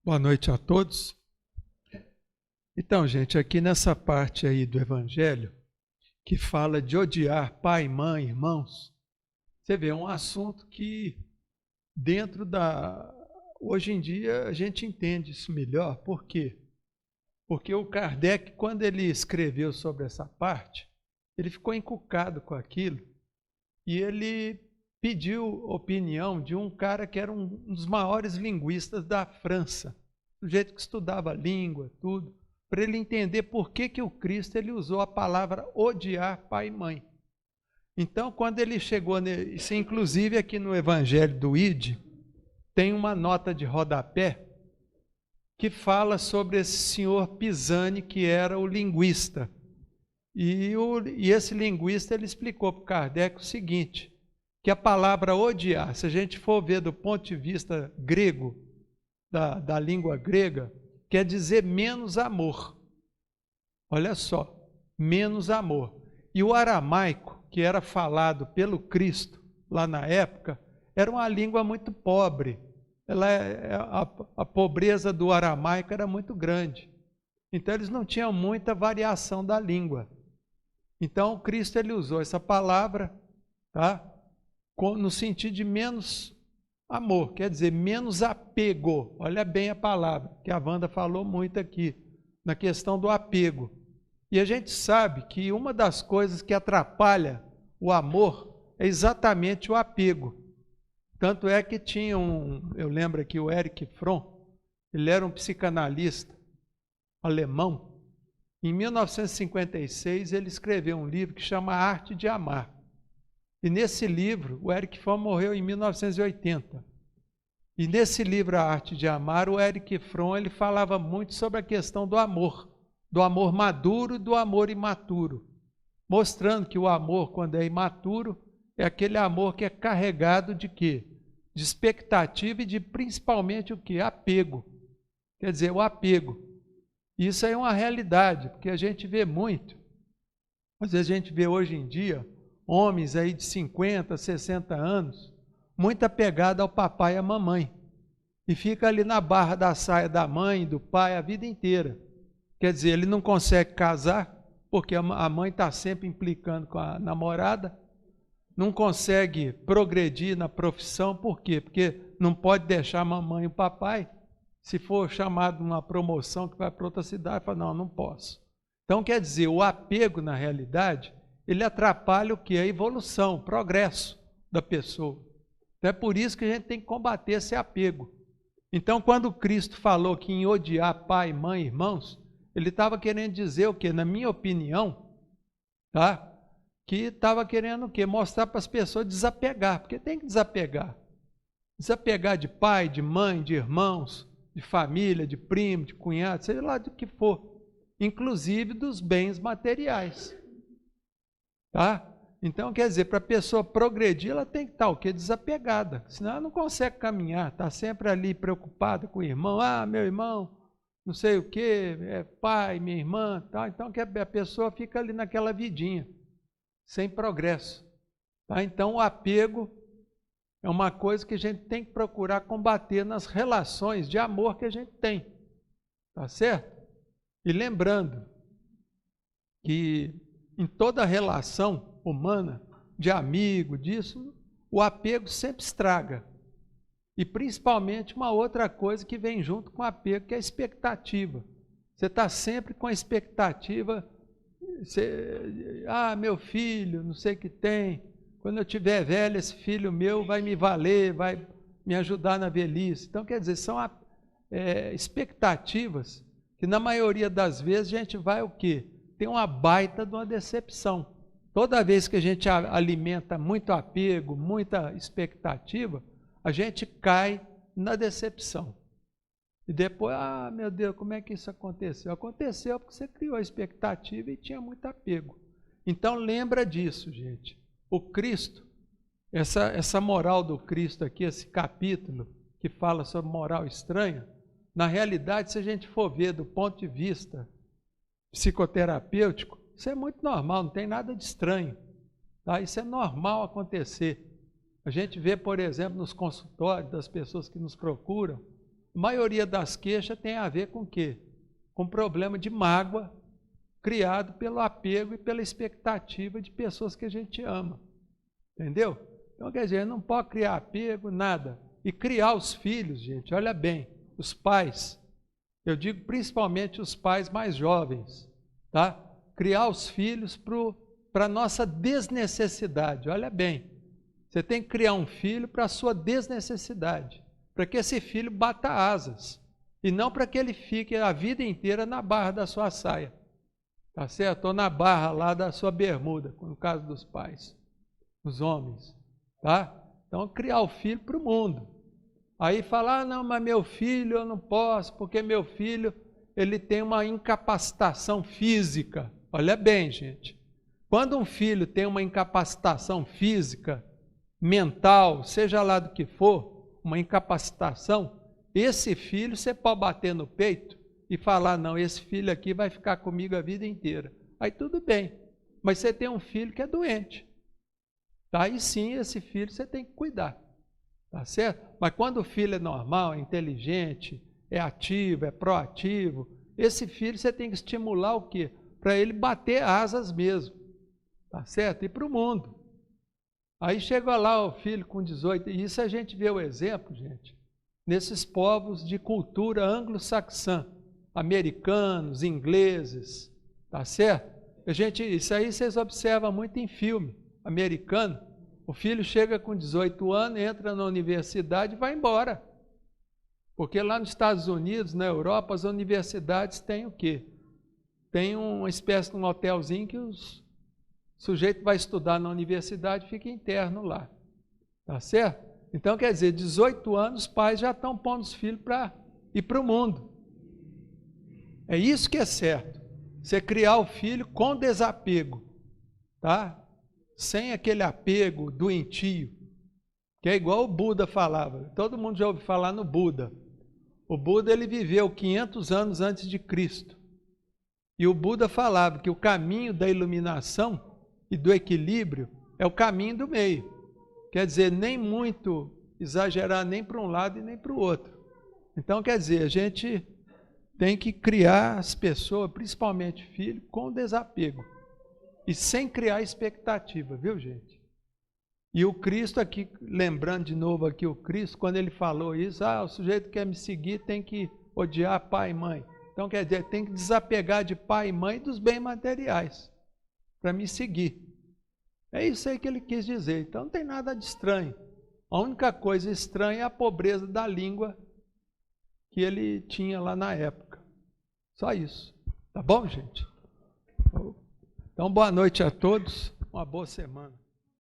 Boa noite a todos. Então, gente, aqui nessa parte aí do Evangelho, que fala de odiar pai, mãe, irmãos, você vê, é um assunto que hoje em dia a gente entende isso melhor. Por quê? Porque o Kardec, quando ele escreveu sobre essa parte, ele ficou encucado com aquilo e ele pediu opinião de um cara que era um dos maiores linguistas da França, do jeito que estudava língua, tudo, para ele entender por que o Cristo ele usou a palavra odiar pai e mãe. Então, quando ele chegou, isso inclusive aqui no Evangelho do ID, tem uma nota de rodapé que fala sobre esse senhor Pisani, que era o linguista. E esse linguista ele explicou para Kardec o seguinte, que a palavra odiar, se a gente for ver do ponto de vista grego, da língua grega, quer dizer menos amor. Olha só, menos amor. E o aramaico, que era falado pelo Cristo lá na época, era uma língua muito pobre. A pobreza do aramaico era muito grande. Então eles não tinham muita variação da língua. Então o Cristo ele usou essa palavra, tá? No sentido de menos amor, quer dizer, menos apego. Olha bem a palavra, que a Wanda falou muito aqui, na questão do apego. E a gente sabe que uma das coisas que atrapalha o amor é exatamente o apego. Tanto é que tinha eu lembro aqui o Erich Fromm, ele era um psicanalista alemão. Em 1956 ele escreveu um livro que chama A Arte de Amar. E nesse livro, o Erich Fromm morreu em 1980. E nesse livro A Arte de Amar, o Erich Fromm ele falava muito sobre a questão do amor maduro e do amor imaturo, mostrando que o amor, quando é imaturo, é aquele amor que é carregado de quê? De expectativa e de principalmente o quê? Apego. Quer dizer, o apego. Isso aí é uma realidade, porque a gente vê muito. Às vezes a gente vê hoje em dia homens aí de 50, 60 anos, muito apegado ao papai e à mamãe. E fica ali na barra da saia da mãe e do pai a vida inteira. Quer dizer, ele não consegue casar, porque a mãe está sempre implicando com a namorada, não consegue progredir na profissão, por quê? Porque não pode deixar a mamãe e o papai, se for chamado numa promoção que vai para outra cidade, fala, não posso. Então, quer dizer, o apego, na realidade, ele atrapalha o que? A evolução, o progresso da pessoa. Então, é por isso que a gente tem que combater esse apego. Então, quando Cristo falou que em odiar pai, mãe, irmãos, ele estava querendo dizer o quê? Na minha opinião, tá? Que estava querendo o quê? Mostrar para as pessoas desapegar, porque tem que desapegar. Desapegar de pai, de mãe, de irmãos, de família, de primo, de cunhado, seja lá do que for. Inclusive dos bens materiais. Tá? Então, quer dizer, para a pessoa progredir, ela tem que estar o quê? Desapegada. Senão ela não consegue caminhar, está sempre ali preocupada com o irmão. Ah, meu irmão, não sei o quê, é pai, minha irmã, tá? Então a pessoa fica ali naquela vidinha, sem progresso. Tá? Então o apego é uma coisa que a gente tem que procurar combater nas relações de amor que a gente tem. Tá certo? E lembrando que em toda relação humana, de amigo, disso, o apego sempre estraga. E principalmente uma outra coisa que vem junto com o apego, que é a expectativa. Você está sempre com a expectativa, meu filho, não sei o que tem, quando eu tiver velho, esse filho meu vai me valer, vai me ajudar na velhice. Então, quer dizer, são expectativas que na maioria das vezes a gente vai o quê? Tem uma baita de uma decepção. Toda vez que a gente alimenta muito apego, muita expectativa, a gente cai na decepção. E depois, meu Deus, como é que isso aconteceu? Aconteceu porque você criou a expectativa e tinha muito apego. Então lembra disso, gente. O Cristo, essa moral do Cristo aqui, esse capítulo que fala sobre moral estranha, na realidade, se a gente for ver do ponto de vista psicoterapêutico, isso é muito normal, não tem nada de estranho. Tá? Isso é normal acontecer. A gente vê, por exemplo, nos consultórios das pessoas que nos procuram, A maioria das queixas tem a ver com o quê? Com problema de mágoa criado pelo apego e pela expectativa de pessoas que a gente ama. Entendeu? Então, quer dizer, não pode criar apego, nada. E criar os filhos, gente, olha bem, os pais, eu digo principalmente os pais mais jovens, tá? Criar os filhos para a nossa desnecessidade, olha bem. Você tem que criar um filho para a sua desnecessidade, para que esse filho bata asas, e não para que ele fique a vida inteira na barra da sua saia, tá certo? Ou na barra lá da sua bermuda, no caso dos pais, os homens, tá? Então, criar o filho para o mundo. Aí falar, não, mas meu filho eu não posso, porque meu filho ele tem uma incapacitação física. Olha bem, gente, quando um filho tem uma incapacitação física, mental, seja lá do que for, uma incapacitação, esse filho você pode bater no peito e falar, não, esse filho aqui vai ficar comigo a vida inteira. Aí tudo bem, mas você tem um filho que é doente. Aí sim, esse filho você tem que cuidar. Tá certo? Mas quando o filho é normal, é inteligente, é ativo, é proativo, esse filho você tem que estimular o quê? Para ele bater asas mesmo. Tá certo? E para o mundo. Aí chegou lá o filho com 18, e isso a gente vê o exemplo, gente, nesses povos de cultura anglo-saxã, americanos, ingleses, tá certo? Isso aí vocês observam muito em filme americano. O filho chega com 18 anos, entra na universidade e vai embora. Porque lá nos Estados Unidos, na Europa, as universidades têm o quê? Tem uma espécie de um hotelzinho que o sujeito vai estudar na universidade e fica interno lá. Tá certo? Então, quer dizer, 18 anos, os pais já estão pondo os filhos para ir para o mundo. É isso que é certo. Você criar o filho com desapego, tá? Sem aquele apego doentio, que é igual o Buda falava. Todo mundo já ouviu falar no Buda. O Buda ele viveu 500 anos antes de Cristo. E o Buda falava que o caminho da iluminação e do equilíbrio é o caminho do meio. Quer dizer, nem muito exagerar nem para um lado e nem para o outro. Então, quer dizer, a gente tem que criar as pessoas, principalmente filhos, com desapego. E sem criar expectativa, viu, gente? E o Cristo aqui, lembrando de novo aqui o Cristo, quando ele falou isso, o sujeito que quer me seguir tem que odiar pai e mãe. Então, quer dizer, tem que desapegar de pai e mãe dos bens materiais, para me seguir. É isso aí que ele quis dizer. Então, não tem nada de estranho. A única coisa estranha é a pobreza da língua que ele tinha lá na época. Só isso. Tá bom, gente? Então, boa noite a todos, uma boa semana.